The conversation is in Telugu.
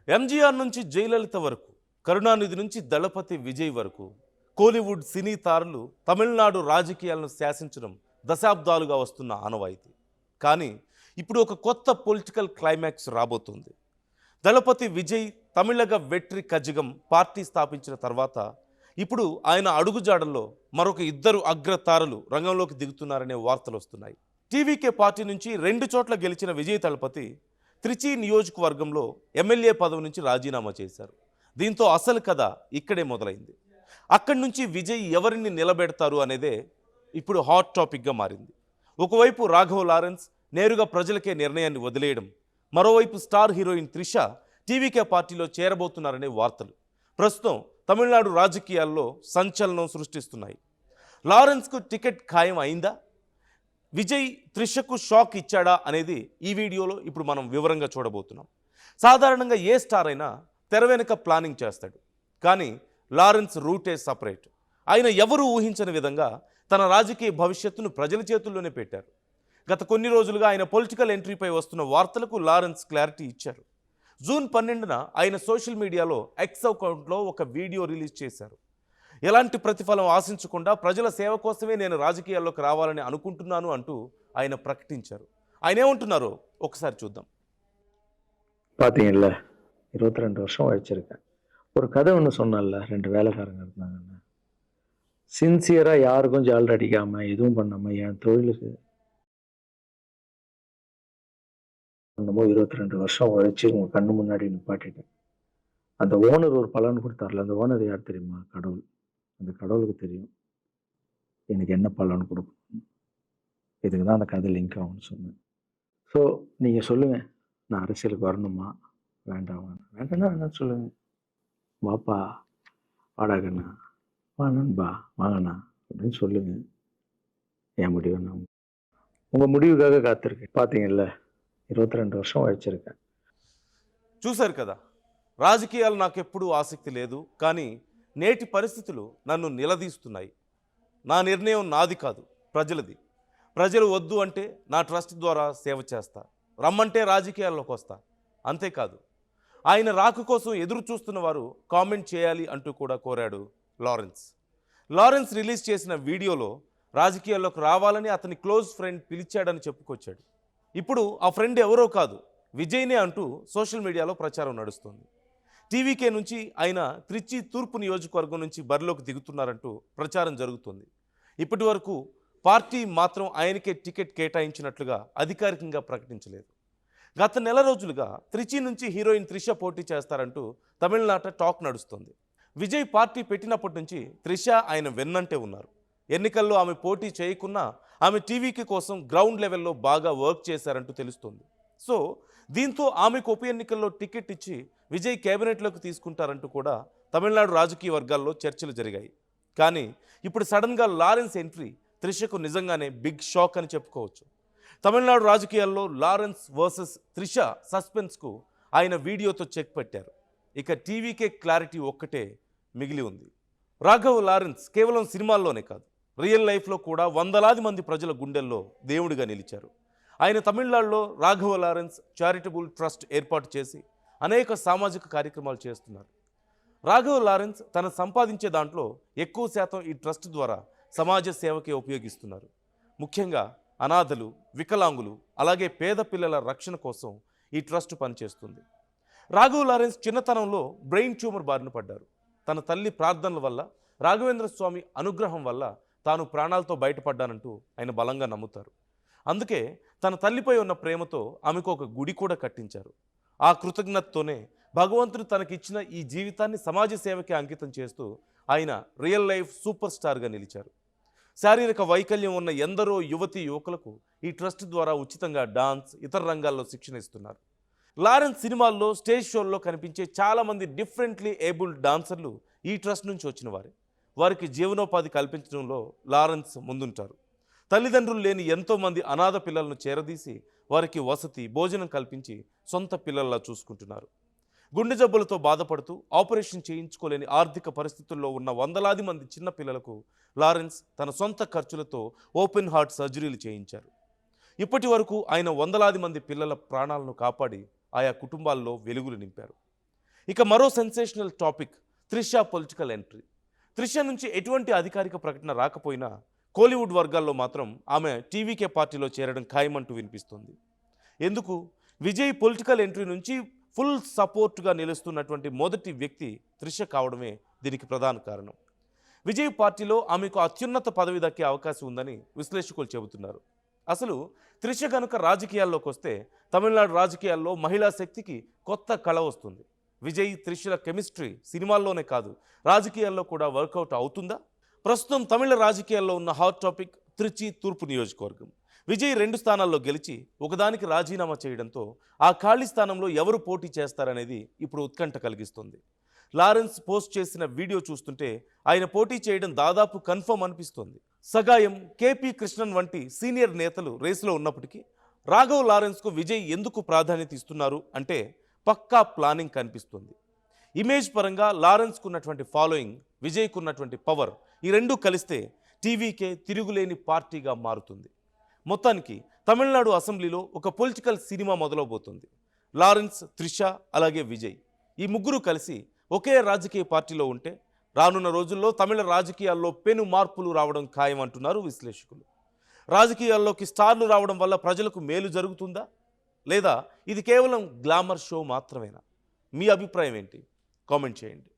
ఎంజీఆర్ నుంచి జయలలిత వరకు, కరుణానిధి నుంచి దళపతి విజయ్ వరకు కోలీవుడ్ సినీ తారలు తమిళనాడు రాజకీయాలను శాసించడం దశాబ్దాలుగా వస్తున్న ఆనవాయితీ. కానీ ఇప్పుడు ఒక కొత్త పొలిటికల్ క్లైమాక్స్ రాబోతుంది. దళపతి విజయ్ తమిళగ వెట్రి కజగం పార్టీ స్థాపించిన తర్వాత ఇప్పుడు ఆయన అడుగుజాడల్లో మరొక ఇద్దరు అగ్రతారలు రంగంలోకి దిగుతున్నారనే వార్తలు వస్తున్నాయి. టీవీకే పార్టీ నుంచి 2 చోట్ల గెలిచిన విజయ్ దళపతి త్రిచి నియోజకవర్గంలో ఎమ్మెల్యే పదవి నుంచి రాజీనామా చేశారు. దీంతో అసలు కథ ఇక్కడే మొదలైంది. అక్కడి నుంచి విజయ్ ఎవరిని నిలబెడతారు అనేదే ఇప్పుడు హాట్ టాపిక్గా మారింది. ఒకవైపు రాఘవ్ లారెన్స్ నేరుగా ప్రజలకే నిర్ణయాన్ని వదిలేయడం, మరోవైపు స్టార్ హీరోయిన్ త్రిష టీవీకే పార్టీలో చేరబోతున్నారనే వార్తలు ప్రస్తుతం తమిళనాడు రాజకీయాల్లో సంచలనం సృష్టిస్తున్నాయి. లారెన్స్కు టికెట్ ఖాయం అయిందా? విజయ్ త్రిషకు షాక్ ఇచ్చాడా అనేది ఈ వీడియోలో ఇప్పుడు మనం వివరంగా చూడబోతున్నాం. సాధారణంగా ఏ స్టార్ అయినా తెర వెనుక ప్లానింగ్ చేస్తాడు, కానీ లారెన్స్ రూటే సపరేట్. ఆయన ఎవరూ ఊహించని విధంగా తన రాజకీయ భవిష్యత్తును ప్రజల చేతుల్లోనే పెట్టారు. గత కొన్ని రోజులుగా ఆయన పొలిటికల్ ఎంట్రీపై వస్తున్న వార్తలకు లారెన్స్ క్లారిటీ ఇచ్చారు. జూన్ 12న ఆయన సోషల్ మీడియాలో ఎక్స్ అకౌంట్లో ఒక వీడియో రిలీజ్ చేశారు. ఎలాంటి ప్రతిఫలం ఆశించకుండా ప్రజల సేవ కోసమే నేను రాజకీయాల్లోకి రావాలని అనుకుంటున్నాను అంటూ ఆయన ప్రకటించారు. ఆయన ఏమంటున్నారో ఒకసారి చూద్దాం. பார்த்தீங்கல்ல, 22 வருஷம் உழைச்சிருக்கேன். ஒரு கதை ஒன்று சொன்னால, 2 வேலைக்காரங்க இருந்தாங்கன்னு. சின்சியராக யாருக்கும் ஜாலர் அடிக்காமல் எதுவும் பண்ணாமல் என் தொழிலுக்கு என்னமோ 22 வருஷம் உழைச்சி உங்கள் கண்ணு முன்னாடி நிப்பாட்டிட்டேன். அந்த ஓனர் ஒரு பலன் கொடுத்தார்ல, அந்த ஓனர் யார் தெரியுமா? கடவுள். அந்த கடவுளுக்கு தெரியும் எனக்கு என்ன பலன் கொடுக்கும். இதுக்கு தான் அந்த கதை லிங்க் ஆகும்னு சொன்னேன். ஸோ நீங்கள் சொல்லுங்கள், நான் அரசியலுக்கு வரணுமா வேண்டாம்? வேண்டாம்னா வேணாம்னு சொல்லுங்க. வாப்பா, வாடாகண்ணா, வா நண்பா, வாங்கண்ணா அப்படின்னு சொல்லுங்க. என் முடிவு நான் உங்கள் முடிவுக்காக காத்திருக்கேன். பார்த்தீங்கல்ல, 22 வருஷம் உழைச்சிருக்கேன். చూశారు కదా, రాజకీయాలు నాకెప్పుడూ ఆసక్తి లేదు, కానీ నేటి పరిస్థితులు నన్ను నిలదీస్తున్నాయి. నా నిర్ణయం నాది కాదు, ప్రజలది. ప్రజలు వద్దు అంటే నా ట్రస్ట్ ద్వారా సేవ చేస్తా, రమ్మంటే రాజకీయాల్లోకి వస్తా. అంతేకాదు, ఆయన రాక కోసం ఎదురు చూస్తున్న వారు కామెంట్ చేయాలి అంటూ కూడా కోరాడు లారెన్స్. లారెన్స్ రిలీజ్ చేసిన వీడియోలో రాజకీయాల్లోకి రావాలని అతని క్లోజ్ ఫ్రెండ్ పిలిచాడని చెప్పుకొచ్చాడు. ఇప్పుడు ఆ ఫ్రెండ్ ఎవరో కాదు, విజయ్నే అంటూ సోషల్ మీడియాలో ప్రచారం నడుస్తుంది. టీవీకే నుంచి ఆయన త్రిచి తూర్పు నియోజకవర్గం నుంచి బరిలోకి దిగుతున్నారంటూ ప్రచారం జరుగుతుంది. ఇప్పటి వరకు పార్టీ మాత్రం ఆయనకే టికెట్ కేటాయించినట్లుగా అధికారికంగా ప్రకటించలేదు. గత నెల రోజులుగా త్రిచి నుంచి హీరోయిన్ త్రిష పోటీ చేస్తారంటూ తమిళనాట టాక్ నడుస్తుంది. విజయ్ పార్టీ పెట్టినప్పటి నుంచి త్రిష ఆయన వెన్నంటే ఉన్నారు. ఎన్నికల్లో ఆమె పోటీ చేయకున్నా ఆమె టీవీకి కోసం గ్రౌండ్ లెవెల్లో బాగా వర్క్ చేశారంటూ తెలుస్తుంది. సో దీంతో ఆమెకు ఉప ఎన్నికల్లో టికెట్ ఇచ్చి విజయ్ కేబినెట్లోకి తీసుకుంటారంటూ కూడా తమిళనాడు రాజకీయ వర్గాల్లో చర్చలు జరిగాయి. కానీ ఇప్పుడు సడన్గా లారెన్స్ ఎంట్రీ త్రిషకు నిజంగానే బిగ్ షాక్ అని చెప్పుకోవచ్చు. తమిళనాడు రాజకీయాల్లో లారెన్స్ వర్సెస్ త్రిష సస్పెన్స్కు ఆయన వీడియోతో చెక్ పెట్టారు. ఇక టీవీకే క్లారిటీ ఒక్కటే మిగిలి ఉంది. రాఘవ్ లారెన్స్ కేవలం సినిమాల్లోనే కాదు, రియల్ లైఫ్లో కూడా వందలాది మంది ప్రజల గుండెల్లో దేవుడిగా నిలిచారు. ఆయన తమిళనాడులో రాఘవ లారెన్స్ చారిటబుల్ ట్రస్ట్ ఏర్పాటు చేసి అనేక సామాజిక కార్యక్రమాలు చేస్తున్నారు. రాఘవ లారెన్స్ తను సంపాదించే దాంట్లో ఎక్కువ శాతం ఈ ట్రస్ట్ ద్వారా సమాజ సేవకే ఉపయోగిస్తున్నారు. ముఖ్యంగా అనాథలు, వికలాంగులు, అలాగే పేద పిల్లల రక్షణ కోసం ఈ ట్రస్ట్ పనిచేస్తుంది. రాఘవ లారెన్స్ చిన్నతనంలో బ్రెయిన్ ట్యూమర్ బారిన పడ్డారు. తన తల్లి ప్రార్థనల వల్ల, రాఘవేంద్ర స్వామి అనుగ్రహం వల్ల తాను ప్రాణాలతో బయటపడ్డానంటూ ఆయన బలంగా నమ్ముతారు. అందుకే తన తల్లిపై ఉన్న ప్రేమతో ఆమెకు ఒక గుడి కూడా కట్టించారు. ఆ కృతజ్ఞతతోనే భగవంతుడు తనకిచ్చిన ఈ జీవితాన్ని సమాజ సేవకి అంకితం చేస్తూ ఆయన రియల్ లైఫ్ సూపర్ స్టార్గా నిలిచారు. శారీరక వైకల్యం ఉన్న ఎందరో యువతీ యువకులకు ఈ ట్రస్ట్ ద్వారా ఉచితంగా డాన్స్, ఇతర రంగాల్లో శిక్షణ ఇస్తున్నారు. లారెన్స్ సినిమాల్లో, స్టేజ్ షోల్లో కనిపించే చాలామంది డిఫరెంట్లీ ఏబుల్డ్ డాన్సర్లు ఈ ట్రస్ట్ నుంచి వచ్చిన వారే. వారికి జీవనోపాధి కల్పించడంలో లారెన్స్ ముందుంటారు. తల్లిదండ్రులు లేని ఎంతోమంది అనాథ పిల్లలను చేరదీసి వారికి వసతి, భోజనం కల్పించి సొంత పిల్లల్లా చూసుకుంటున్నారు. గుండె జబ్బులతో బాధపడుతూ ఆపరేషన్ చేయించుకోలేని ఆర్థిక పరిస్థితుల్లో ఉన్న వందలాది మంది చిన్న పిల్లలకు లారెన్స్ తన సొంత ఖర్చులతో ఓపెన్ హార్ట్ సర్జరీలు చేయించారు. ఇప్పటి వరకు ఆయన వందలాది మంది పిల్లల ప్రాణాలను కాపాడి ఆయా కుటుంబాల్లో వెలుగులు నింపారు. ఇక మరో sensational topic Trisha political entry. Trisha నుంచి ఎటువంటి అధికారిక ప్రకటన రాకపోయినా కోలీవుడ్ వర్గాల్లో మాత్రం ఆమె టీవీకే పార్టీలో చేరడం ఖాయమంటూ వినిపిస్తుంది. ఎందుకు? విజయ్ పొలిటికల్ ఎంట్రీ నుంచి ఫుల్ సపోర్ట్గా నిలుస్తున్నటువంటి మొదటి వ్యక్తి త్రిష కావడమే దీనికి ప్రధాన కారణం. విజయ్ పార్టీలో ఆమెకు అత్యున్నత పదవి దక్కే అవకాశం ఉందని విశ్లేషకులు చెబుతున్నారు. అసలు త్రిష గనుక రాజకీయాల్లోకి వస్తే తమిళనాడు రాజకీయాల్లో మహిళా శక్తికి కొత్త కళ వస్తుంది. విజయ్ త్రిషల కెమిస్ట్రీ సినిమాల్లోనే కాదు రాజకీయాల్లో కూడా వర్కౌట్ అవుతుందా? ప్రస్తుతం తమిళ రాజకీయాల్లో ఉన్న హాట్ టాపిక్ త్రిచి తూర్పు నియోజకవర్గం. విజయ్ 2 స్థానాల్లో గెలిచి ఒకదానికి రాజీనామా చేయడంతో ఆ ఖాళీ స్థానంలో ఎవరు పోటీ చేస్తారనేది ఇప్పుడు ఉత్కంఠ కలిగిస్తుంది. లారెన్స్ పోస్ట్ చేసిన వీడియో చూస్తుంటే ఆయన పోటీ చేయడం దాదాపు కన్ఫర్మ్ అనిపిస్తోంది. సగాయం, కేపీ కృష్ణన్ వంటి సీనియర్ నేతలు రేసులో ఉన్నప్పటికీ రాఘవ్ లారెన్స్కు విజయ్ ఎందుకు ప్రాధాన్యత ఇస్తున్నారు అంటే పక్కా ప్లానింగ్ కనిపిస్తుంది. ఇమేజ్ పరంగా లారెన్స్కు ఉన్నటువంటి ఫాలోయింగ్, విజయ్కు ఉన్నటువంటి పవర్, ఈ రెండూ కలిస్తే టీవీకే తిరుగులేని పార్టీగా మారుతుంది. మొత్తానికి తమిళనాడు అసెంబ్లీలో ఒక పొలిటికల్ సినిమా మొదలవబోతుంది. లారెన్స్, త్రిష అలాగే విజయ్ ఈ ముగ్గురు కలిసి ఒకే రాజకీయ పార్టీలో ఉంటే రానున్న రోజుల్లో తమిళ రాజకీయాల్లో పెను మార్పులు రావడం ఖాయం అంటున్నారు విశ్లేషకులు. రాజకీయాల్లోకి స్టార్లు రావడం వల్ల ప్రజలకు మేలు జరుగుతుందా, లేదా ఇది కేవలం గ్లామర్ షో మాత్రమేనా? మీ అభిప్రాయం ఏంటి? కామెంట్ చేయండి.